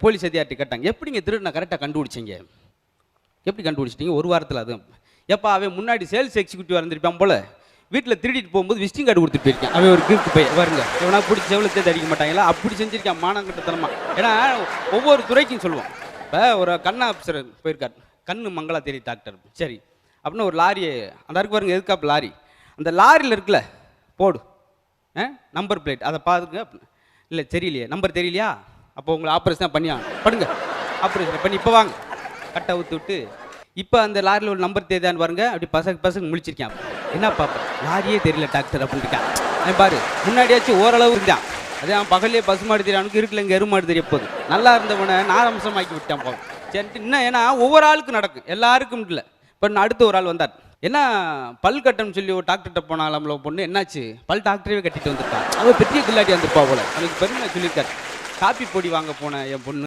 Police அதிகாரிட்ட கேட்டாங்க, எப்படிங்க திருடனை கரெக்டாக கண்டுபிடிச்சிங்க, எப்படி கண்டுபிடிச்சிட்டிங்க ஒரு வாரத்தில்? அது எப்போ அவன் முன்னாடி சேல்ஸ் எக்ஸிக்யூட்டிவ் இருந்திருப்பான் போல, வீட்டில் திருடிட்டு போகும்போது விசிட்டிங் கார்டு கொடுத்துட்டு போயிருக்கேன். அவன் ஒரு கிஃப்ட் போய் வருங்க, இவனா பிடிச்சி செவலை தேடி அடிக்க மாட்டாங்களா, அப்படி செஞ்சிருக்கான் மானங்கட்டத்தனமா. ஏன்னா ஒவ்வொரு துறைக்கும் சொல்லுவோம். இப்போ ஒரு கண் ஆஃபீஸர் போயிருக்கார், கண்ணு மங்களா தேடி டாக்டர், சரி அப்படின்னு ஒரு லாரி அந்த இருக்கு பாருங்க, எதுக்காப்பு லாரி, அந்த லாரியில் இருக்குல்ல போடு நம்பர் பிளேட், அதை பாருங்க. இல்லை தெரியலையே, நம்பர் தெரியலையா, அப்போ உங்களை ஆப்ரேஷன் பண்ணியாங்க, படுங்க ஆப்ரேஷன் பண்ணி இப்போ வாங்க, கட்டை ஊற்றி விட்டு இப்போ அந்த லாரியில் ஒரு நம்பர் தெரியுதான்னு பாருங்க. அப்படி பசங்க முழிச்சிருக்கான். என்ன பாப்பா, லாரியே தெரியல டாக்டர் அப்படின்னு இருக்கான். அவன் பாரு முன்னாடியாச்சும் ஓரளவு இருந்தான். அதே அவன் பகல்லே பசுமாடு தெரியானுக்கு இருக்குல்ல இங்கே எருமாடு தெரிய போகுது. நல்லா இருந்தவனை நாரம்சமாக்கி விட்டான் போகும். சரிட்டு இன்னும் ஏன்னா ஒவ்வொரு ஆளுக்கும் நடக்கும், எல்லாருக்கும் இல்லை. இப்போ அடுத்த ஒரு ஆள் வந்தார், என்ன பல் கட்டம்னு சொல்லி ஒரு டாக்டர்கிட்ட போனாலும் பொண்ணு, என்னாச்சு பல் டாக்டரே கட்டிட்டு வந்துருக்கான், அவள் பெரிய கில்லாட்டி வந்துருப்பா போல, எனக்கு பெருமை சொல்லியிருக்காரு. காப்பி பொடி வாங்க போன என் பொண்ணு